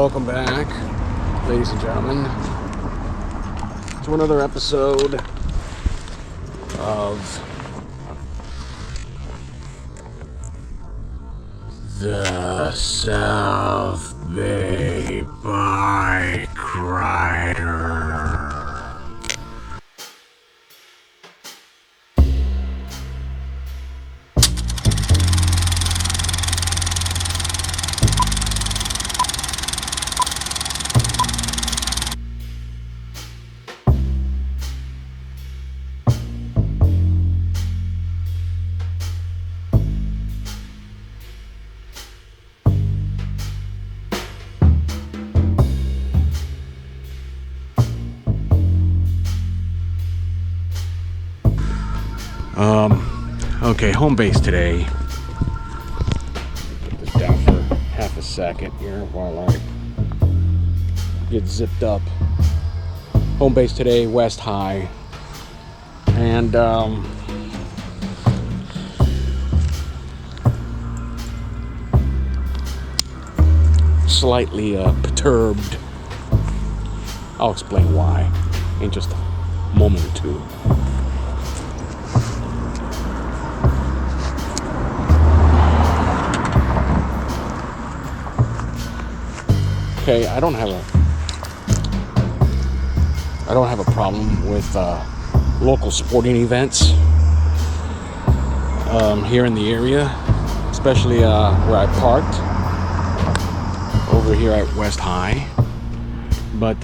Welcome back, ladies and gentlemen, to another episode of the South Bay Bike Rider. Okay, home base today. Put this down for half a second here while I get zipped up. Home base today, West High. And slightly perturbed. I'll explain why in just a moment or two. Okay, I don't have a problem with local sporting events here in the area, especially where I parked over here at West High. But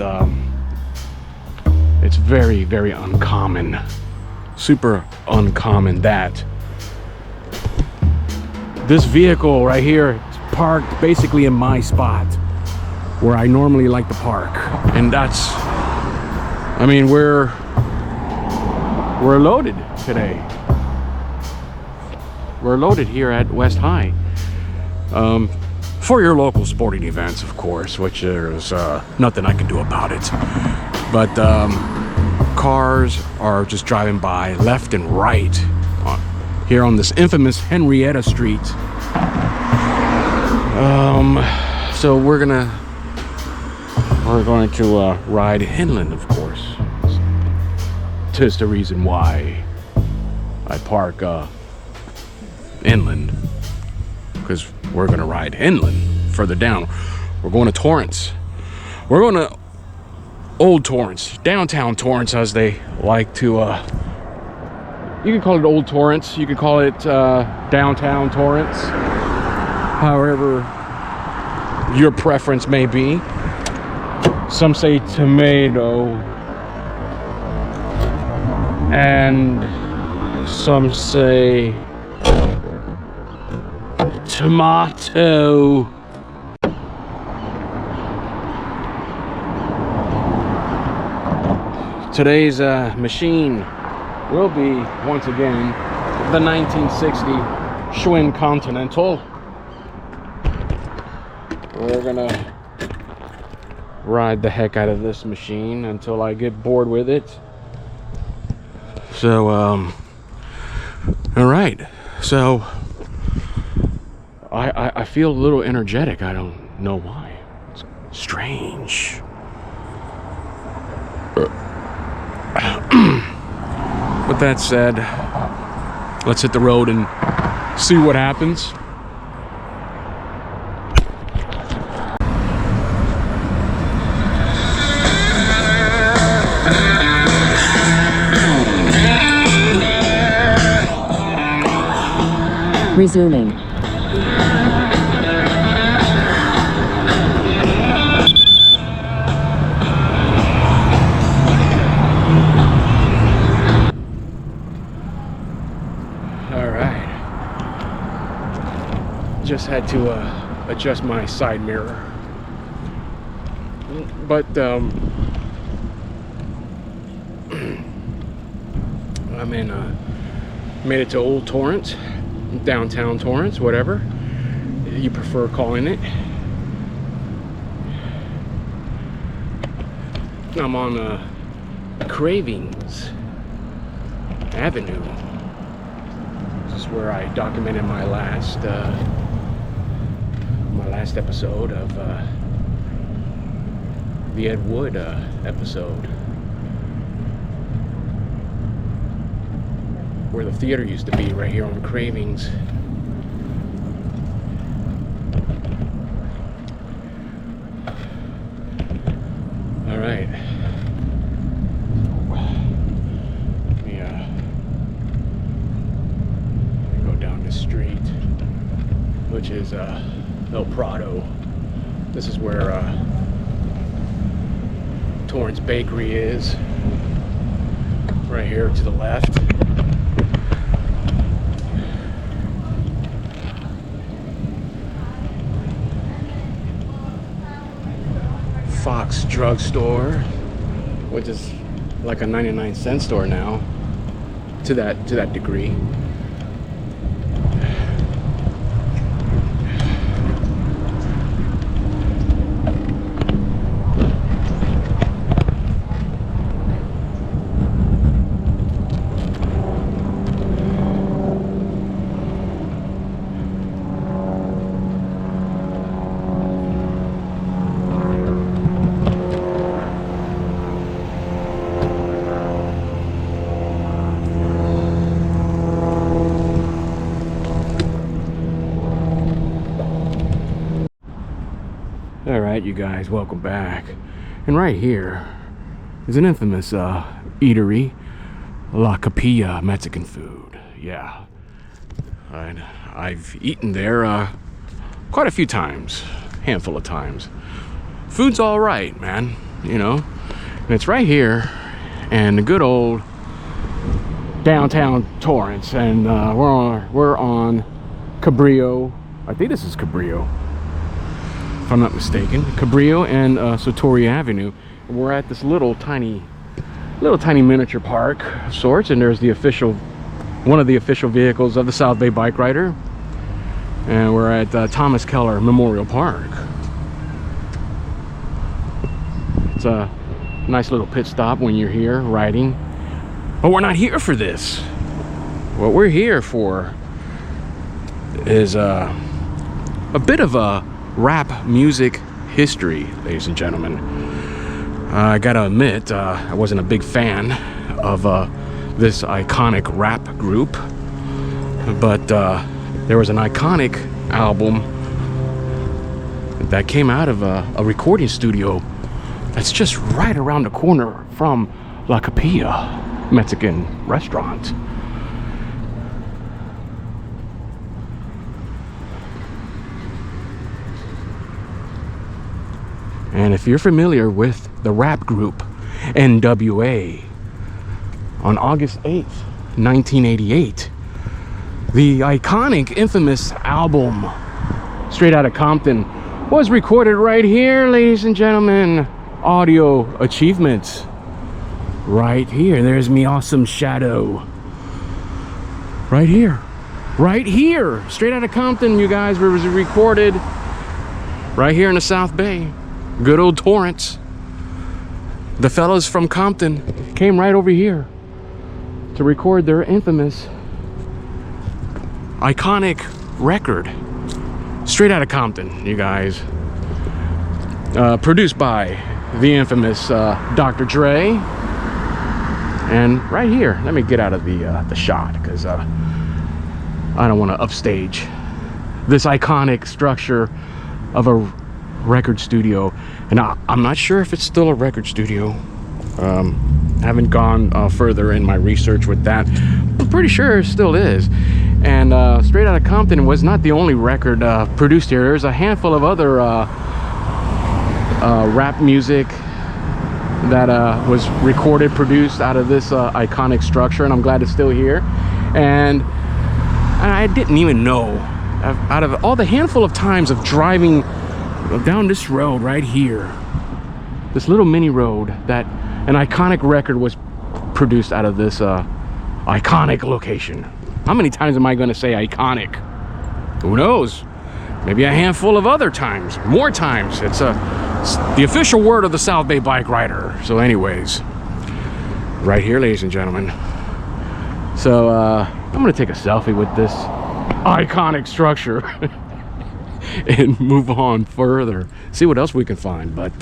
it's very, very uncommon, super uncommon that this vehicle right here is parked basically in my spot where I normally like to park. And that's, I mean, we're loaded today. We're loaded here at West High. For your local sporting events, of course, which there's nothing I can do about it. But cars are just driving by left and right here on this infamous Henrietta Street. So we're going to ride inland, of course. Tis the reason why I park inland, because we're going to ride inland further down. We're going to Torrance. We're going to Old Torrance, downtown Torrance, as they like to. You can call it Old Torrance. You can call it downtown Torrance. However your preference may be. Some say tomato, and some say tomato. Today's machine will be, once again, the 1960 Schwinn Continental. We're gonna ride the heck out of this machine until I get bored with it. So all right, so I feel a little energetic. I don't know why. It's strange. With that said, let's hit the road and see what happens. Resuming. All right. Just had to adjust my side mirror. But I'm in made it to Old Torrance, downtown Torrance, whatever you prefer calling it. I'm on Cravings Avenue. This is where I documented my last episode of the Ed Wood episode, where the theater used to be, right here on Cravings. All right. Let me go down this street, which is El Prado. This is where Torrance Bakery is, right here to the left. Fox Drugstore, which is like a 99-cent store now, to that degree. All right, you guys, welcome back. And right here is an infamous eatery, La Capilla Mexican food. Yeah, I've eaten there quite a few times, handful of times. Food's all right, man, you know. And it's right here in the good old downtown Torrance, and we're on Cabrillo. I think this is Cabrillo, if I'm not mistaken. Cabrillo and Satori Avenue. We're at this little tiny miniature park of sorts, and there's one of the official vehicles of the South Bay Bike Rider, and we're at Thomas Keller Memorial Park. It's a nice little pit stop when you're here riding, but we're not here for this. What we're here for is a bit of a rap music history, ladies and gentlemen. I gotta admit, I wasn't a big fan of this iconic rap group, but there was an iconic album that came out of a recording studio that's just right around the corner from La Capilla Mexican restaurant. And if you're familiar with the rap group NWA, on August 8th, 1988, the iconic, infamous album Straight Outta Compton was recorded right here, ladies and gentlemen. Audio achievements right here. There's me awesome shadow right here, Straight Outta Compton, you guys. Was recorded right here in the South Bay. Good old Torrance. The fellas from Compton came right over here to record their infamous, iconic record, Straight Outta Compton, you guys. Produced by the infamous Dr. Dre. And right here, let me get out of the shot, because I don't want to upstage this iconic structure of a record studio. And I'm not sure if it's still a record studio. Haven't gone further in my research with that, but pretty sure it still is. And Straight Outta Compton was not the only record produced here. There's a handful of other rap music that was recorded, produced out of this iconic structure, and I'm glad it's still here. And I didn't even know, out of all the handful of times of driving down this road right here, this little mini road, that an iconic record was produced out of this iconic location. How many times am I going to say iconic? Who knows? Maybe a handful of other times, more times. It's the official word of the South Bay Bike Rider. So anyways, right here, ladies and gentlemen. So I'm going to take a selfie with this iconic structure and move on further, see what else we can find. But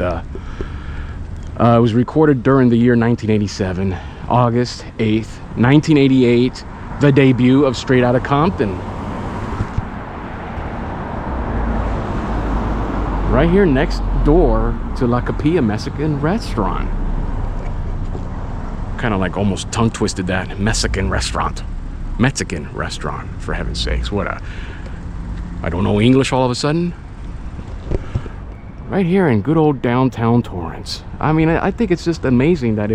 It was recorded during the year 1987, August 8th, 1988, the debut of Straight Outta Compton. Right here next door to La Capilla Mexican restaurant. Kind of like almost tongue twisted that. Mexican restaurant, for heaven's sakes. What a, I don't know English all of a sudden. Right here in good old downtown Torrance. I mean, I think it's just amazing that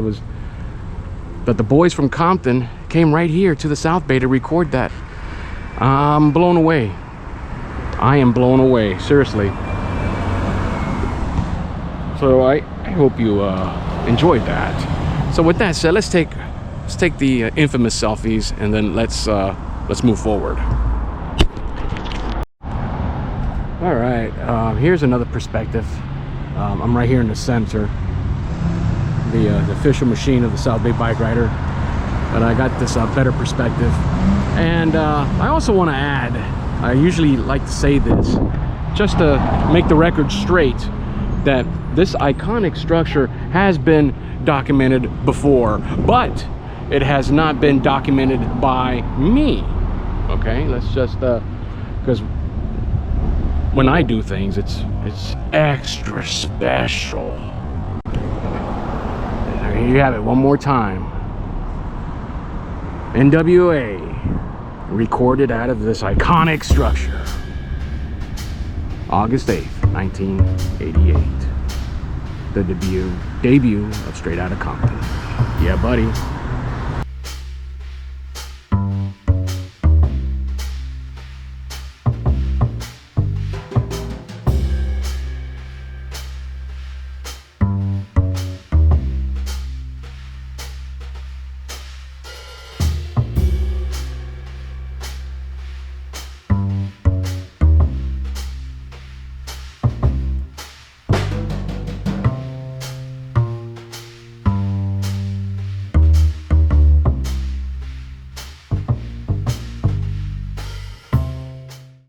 that the boys from Compton came right here to the South Bay to record that. I'm blown away. I am blown away, seriously. So I hope you enjoyed that. So with that said, let's take the infamous selfies, and then let's move forward. All right, here's another perspective. I'm right here in the center, the official machine of the South Bay Bike Rider, but I got this better perspective. And I also want to add, I usually like to say this just to make the record straight, that this iconic structure has been documented before, but it has not been documented by me. Okay, let's just because when I do things, it's extra special. Here you have it one more time. NWA recorded out of this iconic structure, August 8th, 1988. The debut of Straight Outta Compton. Yeah, buddy.